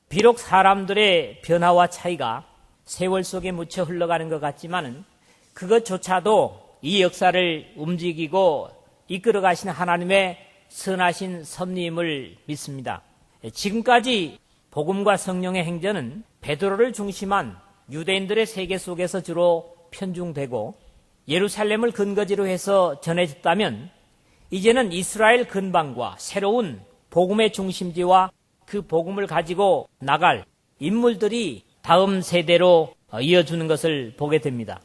비록 사람들의 변화와 차이가 세월 속에 묻혀 흘러가는 것 같지만은 그것조차도 이 역사를 움직이고 이끌어 가시는 하나님의 선하신 섭리임을 믿습니다. 지금까지 복음과 성령의 행전은 베드로를 중심한 유대인들의 세계 속에서 주로 편중되고 예루살렘을 근거지로 해서 전해졌다면 이제는 이스라엘 근방과 새로운 복음의 중심지와 그 복음을 가지고 나갈 인물들이 다음 세대로 이어주는 것을 보게 됩니다.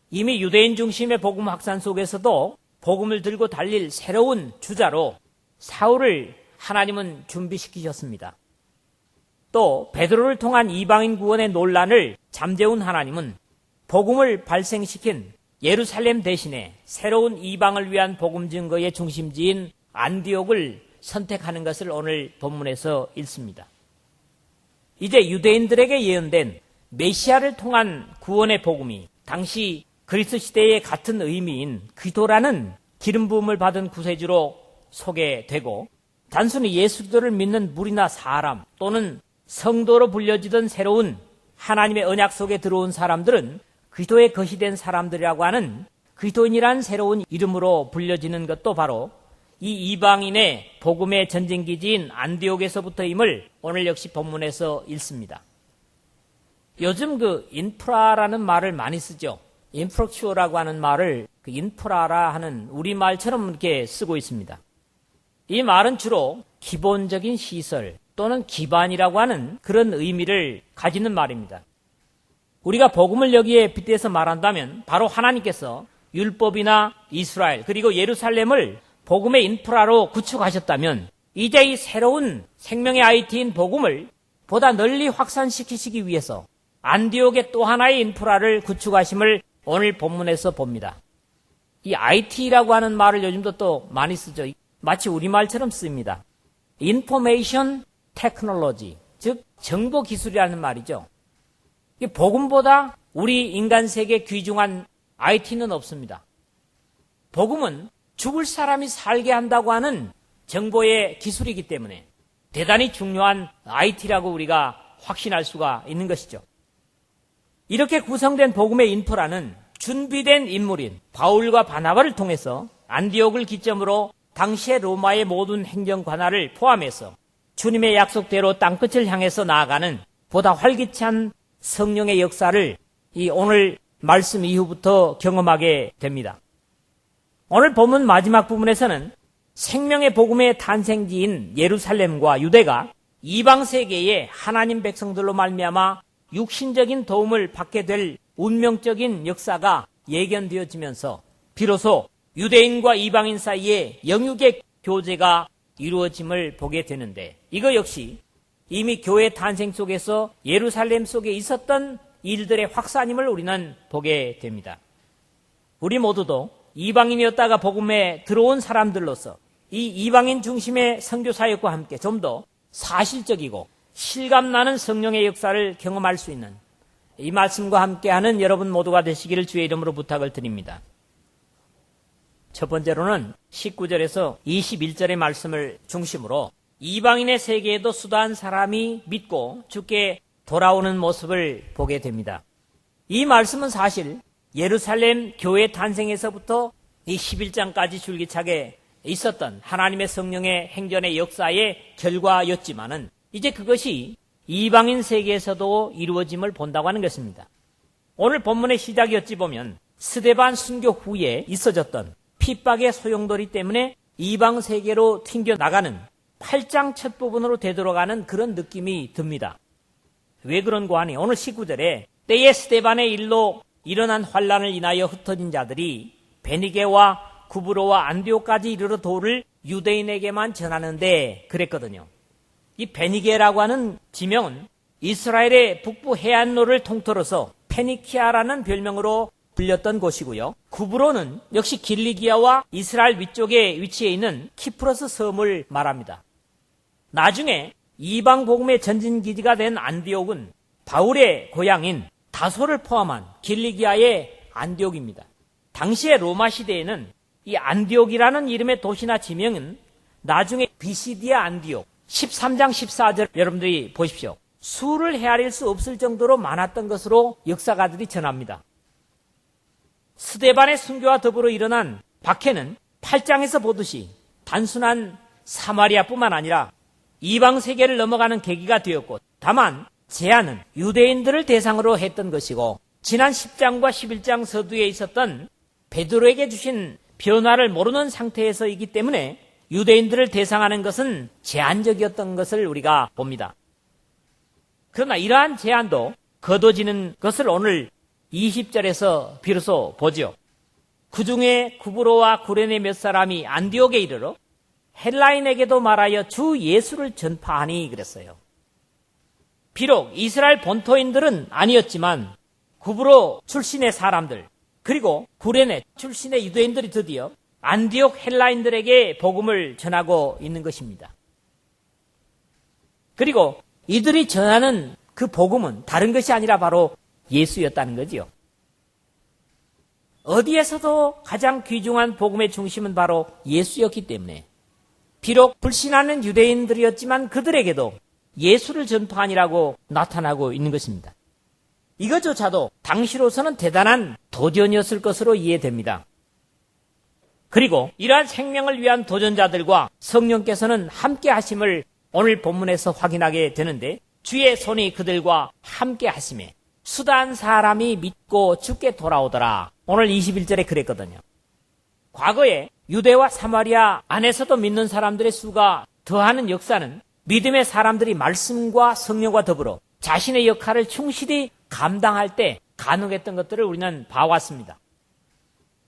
이미 유대인 중심의 복음 확산 속에서도 복음을 들고 달릴 새로운 주자로 사울을 하나님은 준비시키셨습니다. 또 베드로를 통한 이방인 구원의 논란을 잠재운 하나님은 복음을 발생시킨 예루살렘 대신에 새로운 이방을 위한 복음 증거의 중심지인 안디옥을 선택하는 것을 오늘 본문에서 읽습니다. 이제 유대인들에게 예언된 메시아를 통한 구원의 복음이 당시 그리스 시대의 같은 의미인 기도라는 기름 부음을 받은 구세주로 소개되고 단순히 예수를 믿는 무리나 사람 또는 성도로 불려지던 새로운 하나님의 언약 속에 들어온 사람들은 그리스도의 것이 된 사람들이라고 하는 그리스도인이란 새로운 이름으로 불려지는 것도 바로 이 이방인의 복음의 전쟁기지인 안디옥에서부터임을 오늘 역시 본문에서 읽습니다. 요즘 그 인프라라는 말을 많이 쓰죠. 인프라큐어라고 하는 말을 그 인프라라 하는 우리말처럼 이렇게 쓰고 있습니다. 이 말은 주로 기본적인 시설 또는 기반이라고 하는 그런 의미를 가지는 말입니다. 우리가 복음을 여기에 빗대서 말한다면 바로 하나님께서 율법이나 이스라엘 그리고 예루살렘을 복음의 인프라로 구축하셨다면 이제 이 새로운 생명의 IT인 복음을 보다 널리 확산시키시기 위해서 안디옥의 또 하나의 인프라를 구축하심을 오늘 본문에서 봅니다. 이 IT라고 하는 말을 요즘도 또 많이 쓰죠. 마치 우리말처럼 씁니다. 인포메이션 테크놀로지, 즉 정보기술이라는 말이죠. 복음보다 우리 인간 세계에 귀중한 IT는 없습니다. 복음은 죽을 사람이 살게 한다고 하는 정보의 기술이기 때문에 대단히 중요한 IT라고 우리가 확신할 수가 있는 것이죠. 이렇게 구성된 복음의 인프라는 준비된 인물인 바울과 바나바를 통해서 안디옥을 기점으로 당시의 로마의 모든 행정 관할을 포함해서 주님의 약속대로 땅끝을 향해서 나아가는 보다 활기찬 성령의 역사를 이 오늘 말씀 이후부터 경험하게 됩니다. 오늘 본문 마지막 부분에서는 생명의 복음의 탄생지인 예루살렘과 유대가 이방 세계의 하나님 백성들로 말미암아 육신적인 도움을 받게 될 운명적인 역사가 예견되어지면서 비로소 유대인과 이방인 사이에 영육의 교제가 이루어짐을 보게 되는데 이거 역시 이미 교회 탄생 속에서 예루살렘 속에 있었던 일들의 확산임을 우리는 보게 됩니다. 우리 모두도 이방인이었다가 복음에 들어온 사람들로서 이 이방인 중심의 선교 사역과 함께 좀 더 사실적이고 실감나는 성령의 역사를 경험할 수 있는 이 말씀과 함께하는 여러분 모두가 되시기를 주의 이름으로 부탁을 드립니다. 첫 번째로는 19절에서 21절의 말씀을 중심으로 이방인의 세계에도 수다한 사람이 믿고 주께 돌아오는 모습을 보게 됩니다. 이 말씀은 사실 예루살렘 교회 탄생에서부터 이 11장까지 줄기차게 있었던 하나님의 성령의 행전의 역사의 결과였지만은 이제 그것이 이방인 세계에서도 이루어짐을 본다고 하는 것입니다. 오늘 본문의 시작이 어찌 보면 스데반 순교 후에 있어졌던 핍박의 소용돌이 때문에 이방 세계로 튕겨나가는 8장 첫 부분으로 되돌아가는 그런 느낌이 듭니다. 왜 그런고 하니 오늘 19절에 때에 스데반의 일로 일어난 환란을 인하여 흩어진 자들이 베니게와 구브로와 안디옥까지 이르러 도를 유대인에게만 전하는데 그랬거든요. 이 베니게라고 하는 지명은 이스라엘의 북부 해안로를 통틀어서 페니키아라는 별명으로 불렸던 곳이고요. 구브로는 역시 길리기아와 이스라엘 위쪽에 위치해 있는 키프로스 섬을 말합니다. 나중에 이방 복음의 전진기지가 된 안디옥은 바울의 고향인 다소를 포함한 길리기아의 안디옥입니다. 당시의 로마 시대에는 이 안디옥이라는 이름의 도시나 지명은 나중에 비시디아 안디옥, 13장 14절 여러분들이 보십시오. 수를 헤아릴 수 없을 정도로 많았던 것으로 역사가들이 전합니다. 스데반의 순교와 더불어 일어난 박해는 8장에서 보듯이 단순한 사마리아뿐만 아니라 이방 세계를 넘어가는 계기가 되었고, 다만 제안은 유대인들을 대상으로 했던 것이고, 지난 10장과 11장 서두에 있었던 베드로에게 주신 변화를 모르는 상태에서이기 때문에 유대인들을 대상하는 것은 제한적이었던 것을 우리가 봅니다. 그러나 이러한 제한도 거둬지는 것을 오늘 20절에서 비로소 보죠. 그 중에 구브로와 구레네 몇 사람이 안디옥에 이르러 헬라인에게도 말하여 주 예수를 전파하니 그랬어요. 비록 이스라엘 본토인들은 아니었지만 구브로 출신의 사람들, 그리고 구레네 출신의 유대인들이 드디어 안디옥 헬라인들에게 복음을 전하고 있는 것입니다. 그리고 이들이 전하는 그 복음은 다른 것이 아니라 바로 예수였다는 거지요. 어디에서도 가장 귀중한 복음의 중심은 바로 예수였기 때문에 비록 불신하는 유대인들이었지만 그들에게도 예수를 전파하니라고 나타나고 있는 것입니다. 이것조차도 당시로서는 대단한 도전이었을 것으로 이해됩니다. 그리고 이러한 생명을 위한 도전자들과 성령께서는 함께 하심을 오늘 본문에서 확인하게 되는데, 주의 손이 그들과 함께 하심에 수다한 사람이 믿고 주께 돌아오더라. 오늘 21절에 그랬거든요. 과거에 유대와 사마리아 안에서도 믿는 사람들의 수가 더하는 역사는 믿음의 사람들이 말씀과 성령과 더불어 자신의 역할을 충실히 감당할 때 가능했던 것들을 우리는 봐왔습니다.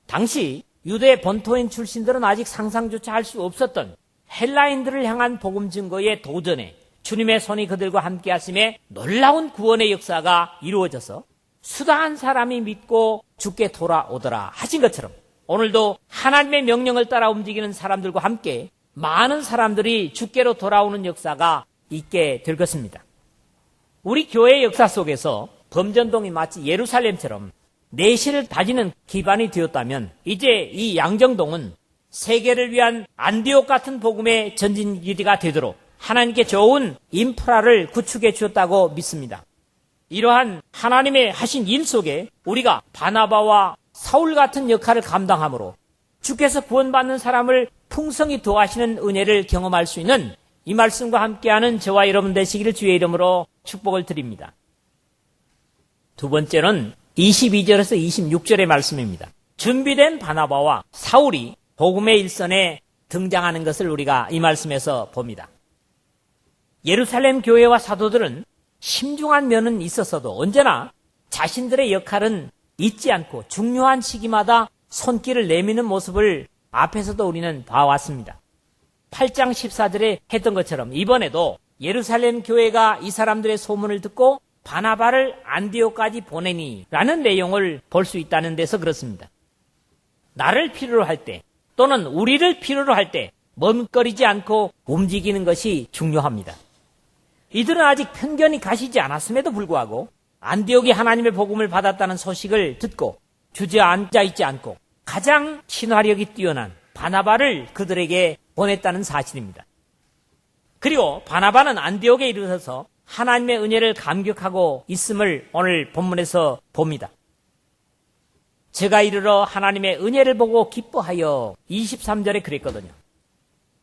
당시 유대 본토인 출신들은 아직 상상조차 할 수 없었던 헬라인들을 향한 복음 증거의 도전에 주님의 손이 그들과 함께 하심에 놀라운 구원의 역사가 이루어져서 수다한 사람이 믿고 주께 돌아오더라 하신 것처럼 오늘도 하나님의 명령을 따라 움직이는 사람들과 함께 많은 사람들이 주께로 돌아오는 역사가 있게 될 것입니다. 우리 교회의 역사 속에서 범전동이 마치 예루살렘처럼 내실을 다지는 기반이 되었다면 이제 이 양정동은 세계를 위한 안디옥 같은 복음의 전진기지가 되도록 하나님께 좋은 인프라를 구축해 주었다고 믿습니다. 이러한 하나님의 하신 일 속에 우리가 바나바와 사울 같은 역할을 감당함으로 주께서 구원받는 사람을 풍성히 도와시는 은혜를 경험할 수 있는 이 말씀과 함께하는 저와 여러분 되시기를 주의 이름으로 축복을 드립니다. 두 번째는 22절에서 26절의 말씀입니다. 준비된 바나바와 사울이 복음의 일선에 등장하는 것을 우리가 이 말씀에서 봅니다. 예루살렘 교회와 사도들은 심중한 면은 있었어도 언제나 자신들의 역할은 잊지 않고 중요한 시기마다 손길을 내미는 모습을 앞에서도 우리는 봐왔습니다. 8장 14절에 했던 것처럼 이번에도 예루살렘 교회가 이 사람들의 소문을 듣고 바나바를 안디옥까지 보내니 라는 내용을 볼 수 있다는 데서 그렇습니다. 나를 필요로 할 때 또는 우리를 필요로 할 때 멈거리지 않고 움직이는 것이 중요합니다. 이들은 아직 편견이 가시지 않았음에도 불구하고 안디옥이 하나님의 복음을 받았다는 소식을 듣고 주저앉아 있지 않고 가장 친화력이 뛰어난 바나바를 그들에게 보냈다는 사실입니다. 그리고 바나바는 안디옥에 이르러서 하나님의 은혜를 감격하고 있음을 오늘 본문에서 봅니다. 제가 이르러 하나님의 은혜를 보고 기뻐하여 23절에 그랬거든요.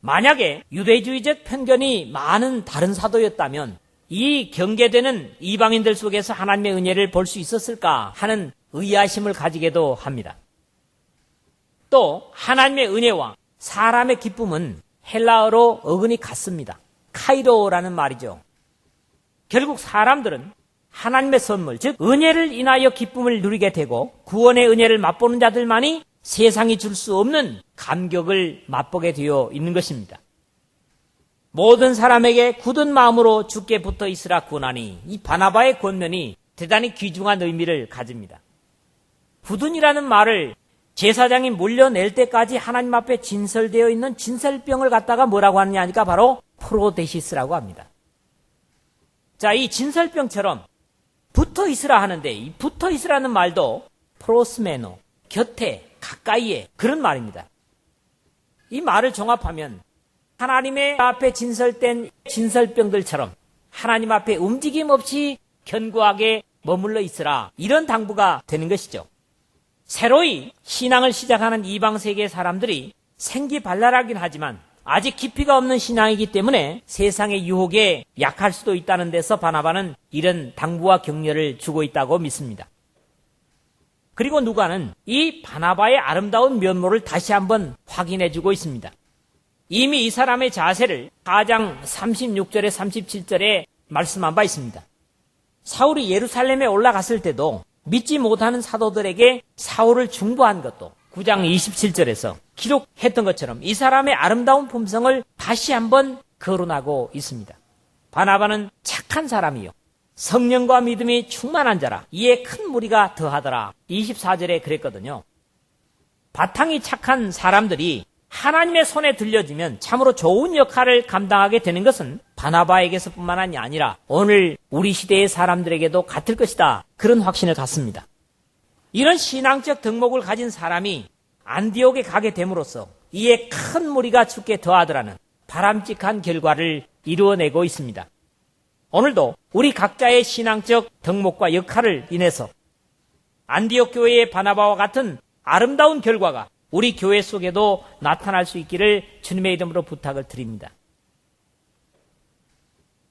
만약에 유대주의적 편견이 많은 다른 사도였다면 이 경계되는 이방인들 속에서 하나님의 은혜를 볼 수 있었을까 하는 의아심을 가지게도 합니다. 또 하나님의 은혜와 사람의 기쁨은 헬라어로 어근이 같습니다. 카이로라는 말이죠. 결국 사람들은 하나님의 선물, 즉 은혜를 인하여 기쁨을 누리게 되고 구원의 은혜를 맛보는 자들만이 세상이 줄 수 없는 감격을 맛보게 되어 있는 것입니다. 모든 사람에게 굳은 마음으로 주께 붙어 있으라 구하니 이 바나바의 권면이 대단히 귀중한 의미를 가집니다. 굳은이라는 말을 제사장이 물려낼 때까지 하나님 앞에 진설되어 있는 진설병을 갖다가 뭐라고 하느냐 하니까 바로 프로데시스라고 합니다. 자, 이 진설병처럼 붙어 있으라 하는데 이 붙어 있으라는 말도 프로스메노, 곁에, 가까이에 그런 말입니다. 이 말을 종합하면 하나님의 앞에 진설된 진설병들처럼 하나님 앞에 움직임 없이 견고하게 머물러 있으라. 이런 당부가 되는 것이죠. 새로이 신앙을 시작하는 이방세계 사람들이 생기발랄하긴 하지만 아직 깊이가 없는 신앙이기 때문에 세상의 유혹에 약할 수도 있다는 데서 바나바는 이런 당부와 격려를 주고 있다고 믿습니다. 그리고 누가는 이 바나바의 아름다운 면모를 다시 한번 확인해주고 있습니다. 이미 이 사람의 자세를 4장 36절에 37절에 말씀한 바 있습니다. 사울이 예루살렘에 올라갔을 때도 믿지 못하는 사도들에게 사울을 중보한 것도 9장 27절에서 기록했던 것처럼 이 사람의 아름다운 품성을 다시 한번 거론하고 있습니다. 바나바는 착한 사람이요, 성령과 믿음이 충만한 자라 이에 큰 무리가 더하더라. 24절에 그랬거든요. 바탕이 착한 사람들이 하나님의 손에 들려지면 참으로 좋은 역할을 감당하게 되는 것은 바나바에게서뿐만 아니라 오늘 우리 시대의 사람들에게도 같을 것이다. 그런 확신을 갖습니다. 이런 신앙적 덕목을 가진 사람이 안디옥에 가게 됨으로써 이에 큰 무리가 죽게 더하더라는 바람직한 결과를 이루어내고 있습니다. 오늘도 우리 각자의 신앙적 덕목과 역할을 인해서 안디옥 교회의 바나바와 같은 아름다운 결과가 우리 교회 속에도 나타날 수 있기를 주님의 이름으로 부탁을 드립니다.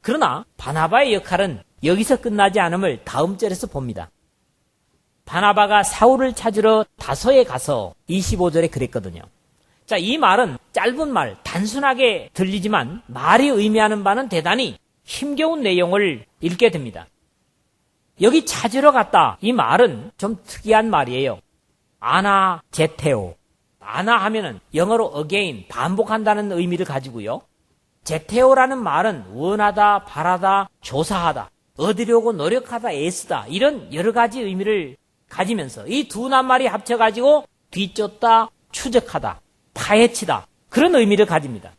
그러나 바나바의 역할은 여기서 끝나지 않음을 다음 절에서 봅니다. 바나바가 사울을 찾으러 다소에 가서 25절에 그랬거든요. 자, 이 말은 짧은 말, 단순하게 들리지만 말이 의미하는 바는 대단히 힘겨운 내용을 읽게 됩니다. 여기 찾으러 갔다. 이 말은 좀 특이한 말이에요. 아나 제테오. 아나 하면은 영어로 again, 반복한다는 의미를 가지고요. 제테오라는 말은 원하다, 바라다, 조사하다, 얻으려고 노력하다, 애쓰다 이런 여러 가지 의미를 가지면서 이 두 낱말이 합쳐가지고 뒤쫓다, 추적하다, 파헤치다 그런 의미를 가집니다.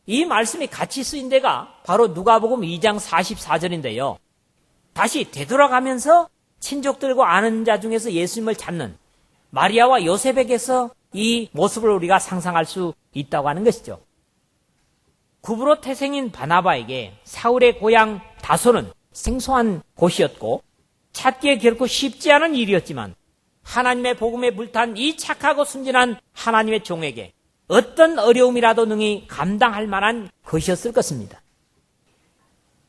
이 말씀이 같이 쓰인 데가 바로 누가복음 2장 44절인데요. 다시 되돌아가면서 친족들과 아는 자 중에서 예수님을 찾는 마리아와 요셉에게서 이 모습을 우리가 상상할 수 있다고 하는 것이죠. 구브로 태생인 바나바에게 사울의 고향 다소는 생소한 곳이었고 찾기에 결코 쉽지 않은 일이었지만 하나님의 복음에 불탄 이 착하고 순진한 하나님의 종에게 어떤 어려움이라도 능히 감당할 만한 것이었을 것입니다.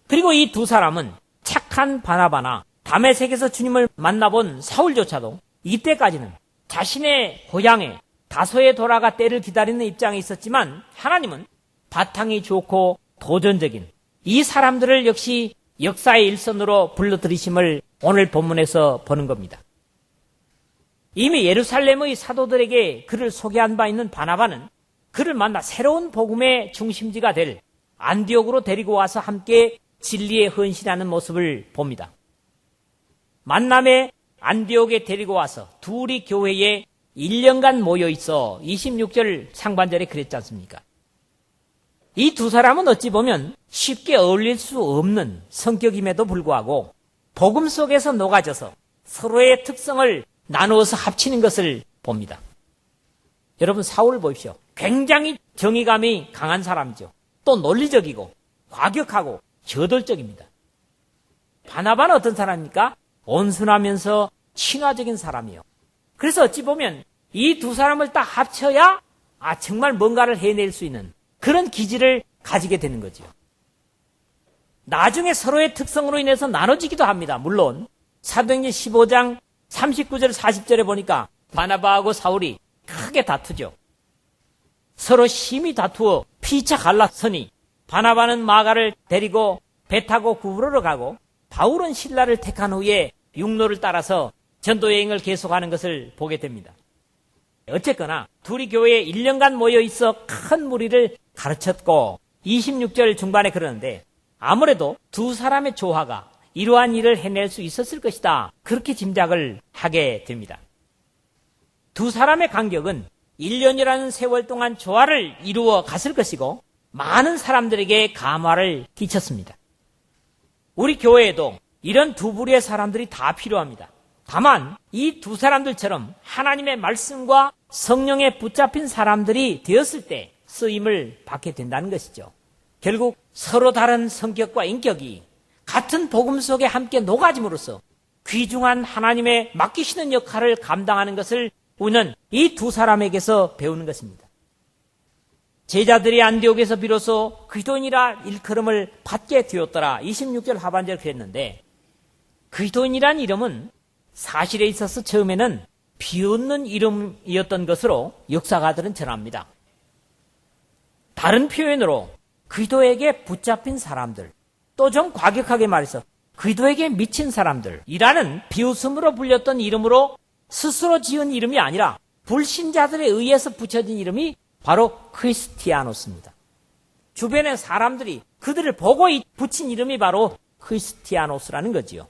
그리고 이 두 사람은 착한 바나바나 다메섹에서 주님을 만나본 사울조차도 이때까지는 자신의 고향에 다소에 돌아가 때를 기다리는 입장에 있었지만 하나님은 바탕이 좋고 도전적인 이 사람들을 역시 역사의 일선으로 불러들이심을 오늘 본문에서 보는 겁니다. 이미 예루살렘의 사도들에게 그를 소개한 바 있는 바나바는 그를 만나 새로운 복음의 중심지가 될 안디옥으로 데리고 와서 함께 진리에 헌신하는 모습을 봅니다. 만남에 안디옥에 데리고 와서 둘이 교회에 1년간 모여 있어 26절 상반절에 그랬지 않습니까? 이 두 사람은 어찌 보면 쉽게 어울릴 수 없는 성격임에도 불구하고 복음 속에서 녹아져서 서로의 특성을 나누어서 합치는 것을 봅니다. 여러분 사울을 보십시오. 굉장히 정의감이 강한 사람이죠. 또 논리적이고 과격하고 저돌적입니다. 바나바는 어떤 사람입니까? 온순하면서 친화적인 사람이에요. 그래서 어찌 보면 이 두 사람을 딱 합쳐야 정말 뭔가를 해낼 수 있는 그런 기질을 가지게 되는 거죠. 나중에 서로의 특성으로 인해서 나눠지기도 합니다. 물론 사도행전 15장 39절 40절에 보니까 바나바하고 사울이 크게 다투죠. 서로 심히 다투어 피차 갈라서니 바나바는 마가를 데리고 배 타고 구브로로 가고 바울은 신라를 택한 후에 육로를 따라서 전도 여행을 계속하는 것을 보게 됩니다. 어쨌거나 둘이 교회에 1년간 모여 있어 큰 무리를 가르쳤고 26절 중반에 그러는데 아무래도 두 사람의 조화가 이러한 일을 해낼 수 있었을 것이다. 그렇게 짐작을 하게 됩니다. 두 사람의 간격은 1년이라는 세월 동안 조화를 이루어 갔을 것이고 많은 사람들에게 감화를 끼쳤습니다. 우리 교회에도 이런 두 부류의 사람들이 다 필요합니다. 다만 이 두 사람들처럼 하나님의 말씀과 성령에 붙잡힌 사람들이 되었을 때 쓰임을 받게 된다는 것이죠. 결국 서로 다른 성격과 인격이 같은 복음 속에 함께 녹아짐으로써 귀중한 하나님의 맡기시는 역할을 감당하는 것을 우리는 이 두 사람에게서 배우는 것입니다. 제자들이 안디옥에서 비로소 그리스도인이라 일컬음을 받게 되었더라. 26절 하반절 그랬는데, 그리스도인이란 이름은 사실에 있어서 처음에는 비웃는 이름이었던 것으로 역사가들은 전합니다. 다른 표현으로 그리스도에게 붙잡힌 사람들, 또 좀 과격하게 말해서 그리스도에게 미친 사람들이라는 비웃음으로 불렸던 이름으로 스스로 지은 이름이 아니라 불신자들에 의해서 붙여진 이름이 바로 크리스티아노스입니다. 주변의 사람들이 그들을 보고 붙인 이름이 바로 크리스티아노스라는 거지요.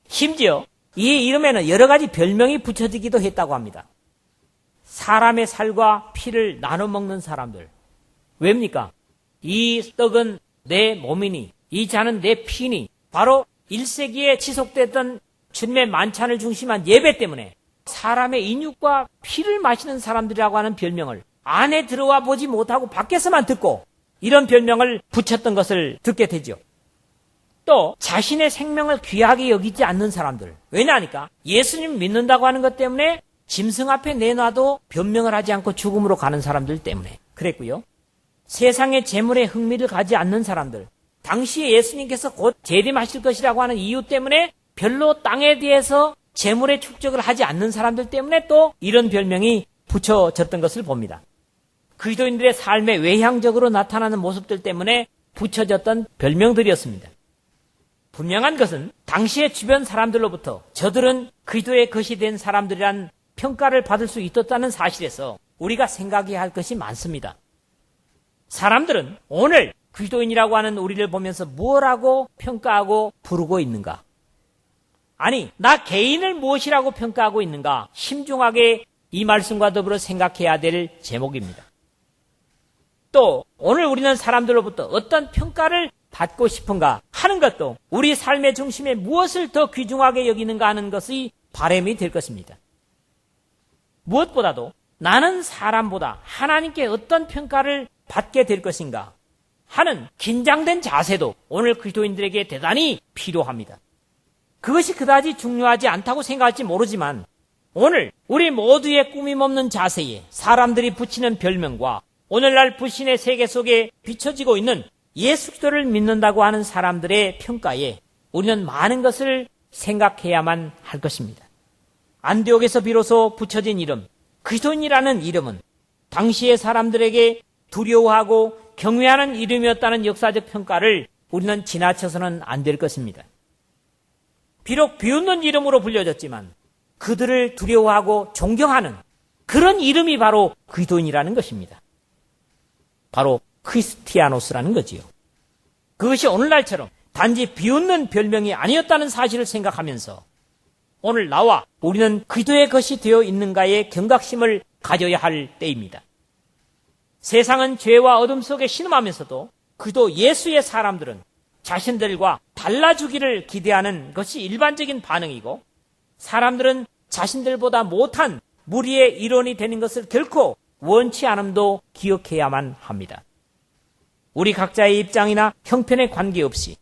심지어 이 이름에는 여러 가지 별명이 붙여지기도 했다고 합니다. 사람의 살과 피를 나눠 먹는 사람들. 왜입니까? 이 떡은 내 몸이니 이 잔은 내 피니, 바로 1세기에 지속됐던 주님의 만찬을 중심한 예배 때문에 사람의 인육과 피를 마시는 사람들이라고 하는 별명을 안에 들어와 보지 못하고 밖에서만 듣고 이런 별명을 붙였던 것을 듣게 되죠. 또 자신의 생명을 귀하게 여기지 않는 사람들. 왜냐하니까 예수님 믿는다고 하는 것 때문에 짐승 앞에 내놔도 변명을 하지 않고 죽음으로 가는 사람들 때문에 그랬고요. 세상의 재물에 흥미를 가지 않는 사람들. 당시에 예수님께서 곧 재림하실 것이라고 하는 이유 때문에 별로 땅에 대해서 재물의 축적을 하지 않는 사람들 때문에 또 이런 별명이 붙여졌던 것을 봅니다. 그리스도인들의 삶에 외향적으로 나타나는 모습들 때문에 붙여졌던 별명들이었습니다. 분명한 것은 당시의 주변 사람들로부터 저들은 그리스도의 것이 된 사람들이란 평가를 받을 수 있었다는 사실에서 우리가 생각해야 할 것이 많습니다. 사람들은 오늘 그리스도인이라고 하는 우리를 보면서 무엇라고 평가하고 부르고 있는가? 아니, 나 개인을 무엇이라고 평가하고 있는가? 심중하게 이 말씀과 더불어 생각해야 될 제목입니다. 또 오늘 우리는 사람들로부터 어떤 평가를 받고 싶은가 하는 것도 우리 삶의 중심에 무엇을 더 귀중하게 여기는가 하는 것이 바람이 될 것입니다. 무엇보다도 나는 사람보다 하나님께 어떤 평가를 받게 될 것인가 하는 긴장된 자세도 오늘 그리스도인들에게 대단히 필요합니다. 그것이 그다지 중요하지 않다고 생각할지 모르지만 오늘 우리 모두의 꾸밈없는 자세에 사람들이 붙이는 별명과 오늘날 불신의 세계 속에 비춰지고 있는 예수 그리스도를 믿는다고 하는 사람들의 평가에 우리는 많은 것을 생각해야만 할 것입니다. 안디옥에서 비로소 붙여진 이름, 그리스도인이라는 이름은 당시의 사람들에게 두려워하고 경외하는 이름이었다는 역사적 평가를 우리는 지나쳐서는 안 될 것입니다. 비록 비웃는 이름으로 불려졌지만 그들을 두려워하고 존경하는 그런 이름이 바로 그리스도인이라는 것입니다. 바로 크리스티아노스라는 거지요. 그것이 오늘날처럼 단지 비웃는 별명이 아니었다는 사실을 생각하면서 오늘 나와 우리는 그리스도의 것이 되어 있는가에 경각심을 가져야 할 때입니다. 세상은 죄와 어둠 속에 신음하면서도 그리스도 예수의 사람들은 자신들과 달라주기를 기대하는 것이 일반적인 반응이고 사람들은 자신들보다 못한 무리의 일원이 되는 것을 결코 원치 않음도 기억해야만 합니다. 우리 각자의 입장이나 형편에 관계없이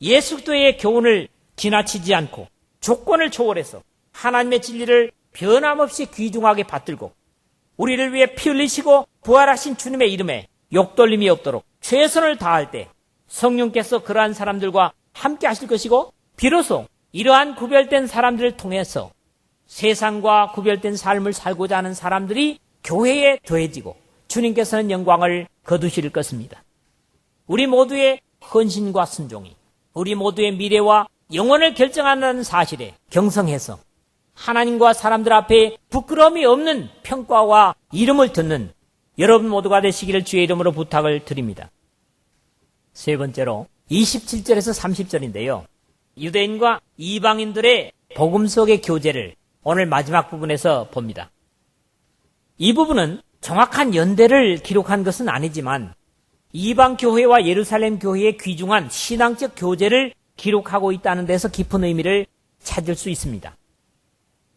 예수 그리스도의 교훈을 지나치지 않고 조건을 초월해서 하나님의 진리를 변함없이 귀중하게 받들고 우리를 위해 피 흘리시고 부활하신 주님의 이름에 욕돌림이 없도록 최선을 다할 때 성령께서 그러한 사람들과 함께 하실 것이고 비로소 이러한 구별된 사람들을 통해서 세상과 구별된 삶을 살고자 하는 사람들이 교회에 더해지고 주님께서는 영광을 거두실 것입니다. 우리 모두의 헌신과 순종이 우리 모두의 미래와 영혼을 결정한다는 사실에 경성해서 하나님과 사람들 앞에 부끄러움이 없는 평가와 이름을 듣는 여러분 모두가 되시기를 주의 이름으로 부탁을 드립니다. 세 번째로 27절에서 30절인데요. 유대인과 이방인들의 복음 속의 교제를 오늘 마지막 부분에서 봅니다. 이 부분은 정확한 연대를 기록한 것은 아니지만 이방 교회와 예루살렘 교회의 귀중한 신앙적 교제를 기록하고 있다는 데서 깊은 의미를 찾을 수 있습니다.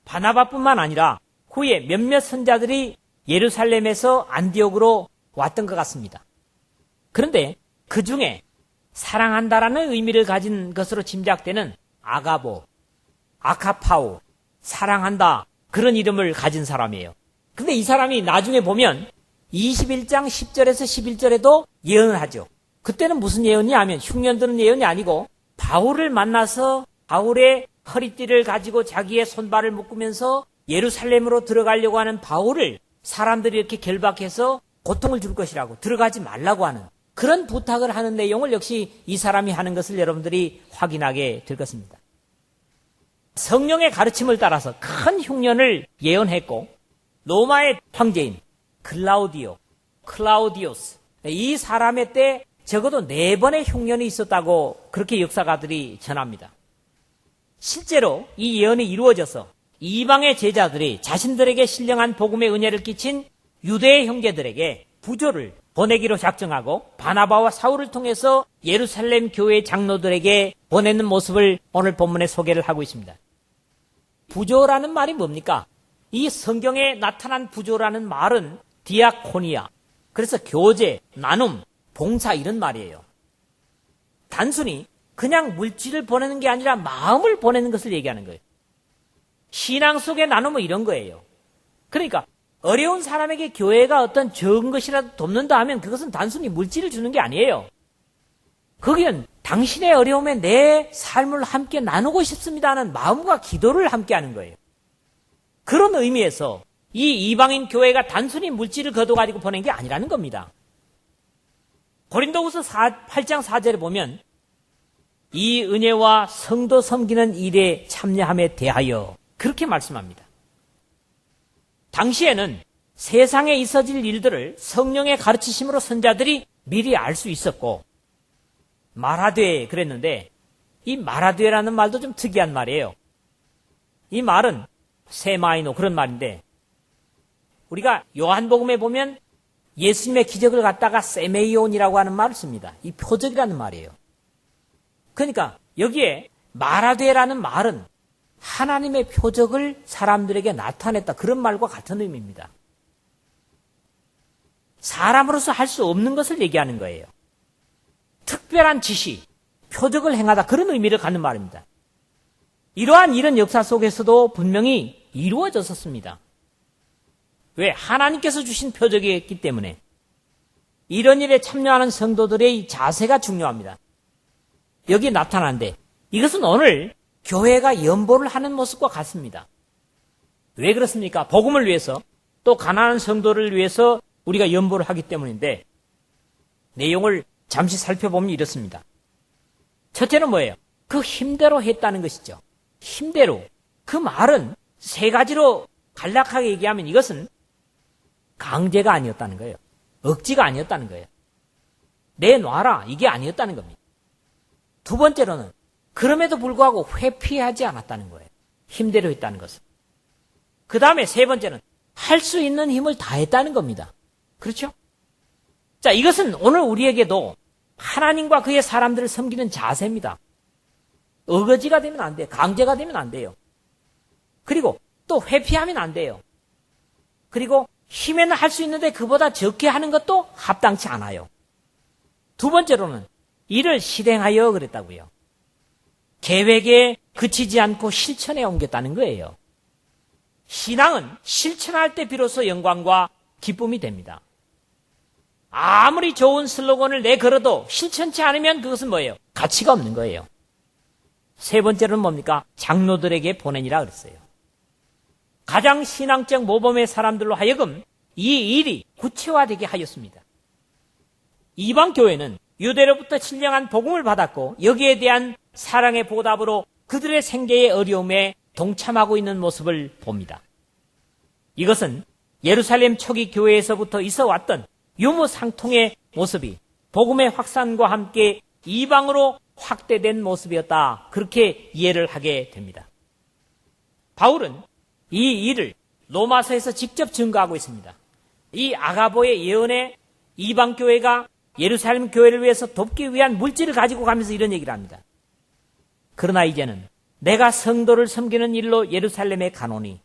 바나바뿐만 아니라 후에 몇몇 선자들이 예루살렘에서 안디옥으로 왔던 것 같습니다. 그런데 그 중에 사랑한다라는 의미를 가진 것으로 짐작되는 아가보, 아카파오, 사랑한다, 그런 이름을 가진 사람이에요. 근데 이 사람이 나중에 보면 21장 10절에서 11절에도 예언을 하죠. 그때는 무슨 예언이냐 하면 흉년 드는 예언이 아니고 바울을 만나서 바울의 허리띠를 가지고 자기의 손발을 묶으면서 예루살렘으로 들어가려고 하는 바울을 사람들이 이렇게 결박해서 고통을 줄 것이라고, 들어가지 말라고 하는 그런 부탁을 하는 내용을 역시 이 사람이 하는 것을 여러분들이 확인하게 될 것입니다. 성령의 가르침을 따라서 큰 흉년을 예언했고 로마의 황제인 클라우디오스, 이 사람의 때 적어도 4번의 흉년이 있었다고 그렇게 역사가들이 전합니다. 실제로 이 예언이 이루어져서 이방의 제자들이 자신들에게 신령한 복음의 은혜를 끼친 유대의 형제들에게 부조를 보내기로 작정하고 바나바와 사울을 통해서 예루살렘 교회 장로들에게 보내는 모습을 오늘 본문에 소개를 하고 있습니다. 부조라는 말이 뭡니까? 이 성경에 나타난 부조라는 말은 디아코니아, 그래서 교제, 나눔, 봉사 이런 말이에요. 단순히 그냥 물질을 보내는 게 아니라 마음을 보내는 것을 얘기하는 거예요. 신앙 속의 나눔은 이런 거예요. 그러니까 어려운 사람에게 교회가 어떤 적은 것이라도 돕는다 하면 그것은 단순히 물질을 주는 게 아니에요. 거기는 당신의 어려움에 내 삶을 함께 나누고 싶습니다 하는 마음과 기도를 함께 하는 거예요. 그런 의미에서 이 이방인 교회가 단순히 물질을 거둬가지고 보낸 게 아니라는 겁니다. 고린도후서 8장 4절에 보면 이 은혜와 성도 섬기는 일에 참여함에 대하여 그렇게 말씀합니다. 당시에는 세상에 있어질 일들을 성령의 가르치심으로 선자들이 미리 알 수 있었고 말하되 그랬는데, 이 말하되라는 말도 좀 특이한 말이에요. 이 말은 세마이노 그런 말인데, 우리가 요한복음에 보면 예수님의 기적을 갖다가 세메이온이라고 하는 말을 씁니다. 이 표적이라는 말이에요. 그러니까 여기에 말하되라는 말은 하나님의 표적을 사람들에게 나타냈다, 그런 말과 같은 의미입니다. 사람으로서 할 수 없는 것을 얘기하는 거예요. 특별한 지시, 표적을 행하다, 그런 의미를 갖는 말입니다. 이러한 일은 역사 속에서도 분명히 이루어졌었습니다. 왜? 하나님께서 주신 표적이었기 때문에. 이런 일에 참여하는 성도들의 자세가 중요합니다. 여기 나타나는데 이것은 오늘 교회가 연보를 하는 모습과 같습니다. 왜 그렇습니까? 복음을 위해서, 또 가난한 성도를 위해서 우리가 연보를 하기 때문인데, 내용을 잠시 살펴보면 이렇습니다. 첫째는 뭐예요? 그 힘대로 했다는 것이죠. 힘대로. 그 말은 세 가지로 간략하게 얘기하면 이것은 강제가 아니었다는 거예요. 억지가 아니었다는 거예요. 내놔라, 이게 아니었다는 겁니다. 두 번째로는 그럼에도 불구하고 회피하지 않았다는 거예요. 힘대로 했다는 것은. 그 다음에 세 번째는 할 수 있는 힘을 다했다는 겁니다. 그렇죠? 자, 이것은 오늘 우리에게도 하나님과 그의 사람들을 섬기는 자세입니다. 어거지가 되면 안 돼요. 강제가 되면 안 돼요. 그리고 또 회피하면 안 돼요. 그리고 힘에는 할 수 있는데 그보다 적게 하는 것도 합당치 않아요. 두 번째로는 이를 실행하여 그랬다고요. 계획에 그치지 않고 실천에 옮겼다는 거예요. 신앙은 실천할 때 비로소 영광과 기쁨이 됩니다. 아무리 좋은 슬로건을 내걸어도 실천치 않으면 그것은 뭐예요? 가치가 없는 거예요. 세 번째로는 뭡니까? 장로들에게 보내니라 그랬어요. 가장 신앙적 모범의 사람들로 하여금 이 일이 구체화되게 하였습니다. 이방 교회는 유대로부터 신령한 복음을 받았고 여기에 대한 사랑의 보답으로 그들의 생계의 어려움에 동참하고 있는 모습을 봅니다. 이것은 예루살렘 초기 교회에서부터 있어 왔던 유무상통의 모습이 복음의 확산과 함께 이방으로 확대된 모습이었다, 그렇게 이해를 하게 됩니다. 바울은 이 일을 로마서에서 직접 증거하고 있습니다. 이 아가보의 예언에 이방 교회가 예루살렘 교회를 위해서 돕기 위한 물질을 가지고 가면서 이런 얘기를 합니다. 그러나 이제는 내가 성도를 섬기는 일로 예루살렘에 가노니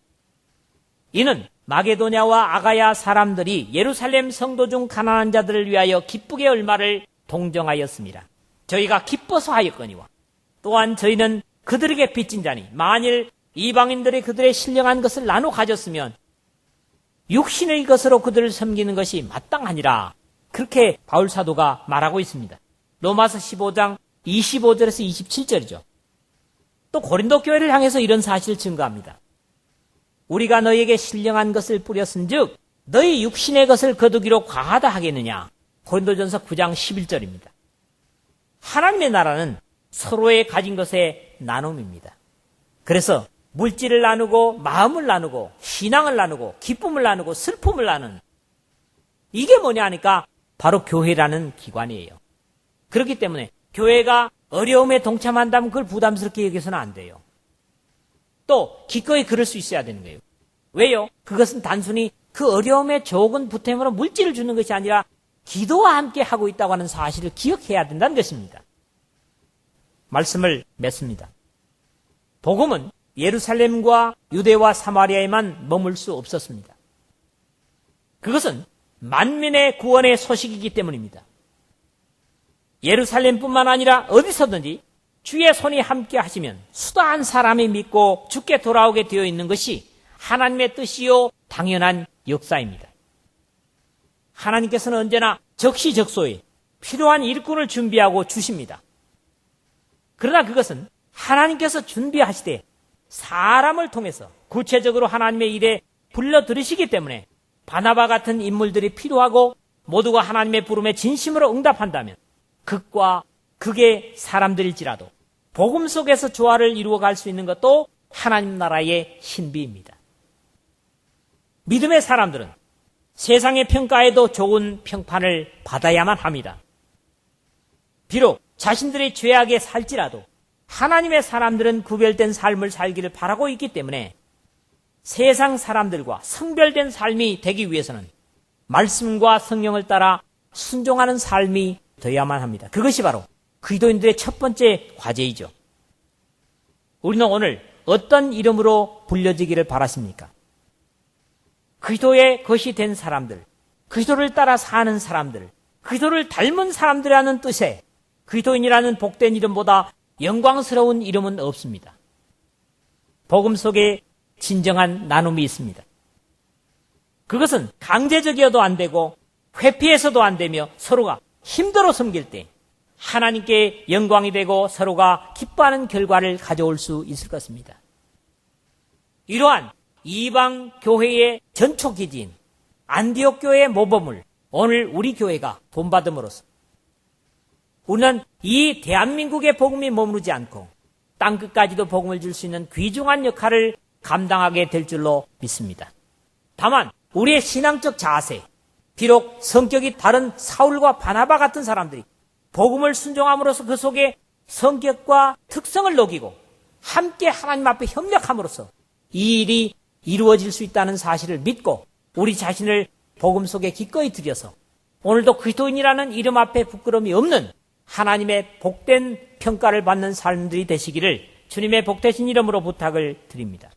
이는 마게도냐와 아가야 사람들이 예루살렘 성도 중 가난한 자들을 위하여 기쁘게 얼마를 동정하였습니다. 저희가 기뻐서 하였거니와 또한 저희는 그들에게 빚진 자니 만일 이방인들이 그들의 신령한 것을 나눠 가졌으면 육신의 것으로 그들을 섬기는 것이 마땅하니라. 그렇게 바울 사도가 말하고 있습니다. 로마서 15장 25절에서 27절이죠. 또 고린도 교회를 향해서 이런 사실을 증거합니다. 우리가 너희에게 신령한 것을 뿌렸은즉 너희 육신의 것을 거두기로 과하다 하겠느냐. 고린도전서 9장 11절입니다. 하나님의 나라는 서로의 가진 것의 나눔입니다. 그래서 물질을 나누고 마음을 나누고 신앙을 나누고 기쁨을 나누고 슬픔을 나누는 이게 뭐냐 하니까 바로 교회라는 기관이에요. 그렇기 때문에 교회가 어려움에 동참한다면 그걸 부담스럽게 여겨서는 안 돼요. 또 기꺼이 그럴 수 있어야 되는 거예요. 왜요? 그것은 단순히 그 어려움에 적은 보탬으로 물질을 주는 것이 아니라 기도와 함께 하고 있다고 하는 사실을 기억해야 된다는 것입니다. 말씀을 맺습니다. 복음은 예루살렘과 유대와 사마리아에만 머물 수 없었습니다. 그것은 만민의 구원의 소식이기 때문입니다. 예루살렘뿐만 아니라 어디서든지 주의 손이 함께 하시면 수다한 사람이 믿고 주께 돌아오게 되어 있는 것이 하나님의 뜻이요 당연한 역사입니다. 하나님께서는 언제나 적시적소에 필요한 일꾼을 준비하고 주십니다. 그러나 그것은 하나님께서 준비하시되 사람을 통해서 구체적으로 하나님의 일에 불러들이시기 때문에 바나바 같은 인물들이 필요하고 모두가 하나님의 부름에 진심으로 응답한다면 극과 극의 사람들일지라도 복음 속에서 조화를 이루어갈 수 있는 것도 하나님 나라의 신비입니다. 믿음의 사람들은 세상의 평가에도 좋은 평판을 받아야만 합니다. 비록 자신들의 죄악에 살지라도 하나님의 사람들은 구별된 삶을 살기를 바라고 있기 때문에 세상 사람들과 성별된 삶이 되기 위해서는 말씀과 성령을 따라 순종하는 삶이 되어야만 합니다. 그것이 바로 그리스도인들의 첫 번째 과제이죠. 우리는 오늘 어떤 이름으로 불려지기를 바라십니까? 그리스도의 것이 된 사람들, 그리스도를 따라 사는 사람들, 그리스도를 닮은 사람들이라는 뜻의 그리스도인이라는 복된 이름보다 영광스러운 이름은 없습니다. 복음 속에 진정한 나눔이 있습니다. 그것은 강제적이어도 안 되고 회피해서도 안 되며 서로가 힘들어 섬길 때 하나님께 영광이 되고 서로가 기뻐하는 결과를 가져올 수 있을 것입니다. 이러한 이방 교회의 전초기지인 안디옥 교회의 모범을 오늘 우리 교회가 본받음으로써 우리는 이 대한민국의 복음이 머무르지 않고 땅끝까지도 복음을 줄 수 있는 귀중한 역할을 감당하게 될 줄로 믿습니다. 다만 우리의 신앙적 자세, 비록 성격이 다른 사울과 바나바 같은 사람들이 복음을 순종함으로써 그 속에 성격과 특성을 녹이고 함께 하나님 앞에 협력함으로써 이 일이 이루어질 수 있다는 사실을 믿고 우리 자신을 복음 속에 기꺼이 들여서 오늘도 그리스도인이라는 이름 앞에 부끄러움이 없는 하나님의 복된 평가를 받는 삶들이 되시기를 주님의 복되신 이름으로 부탁을 드립니다.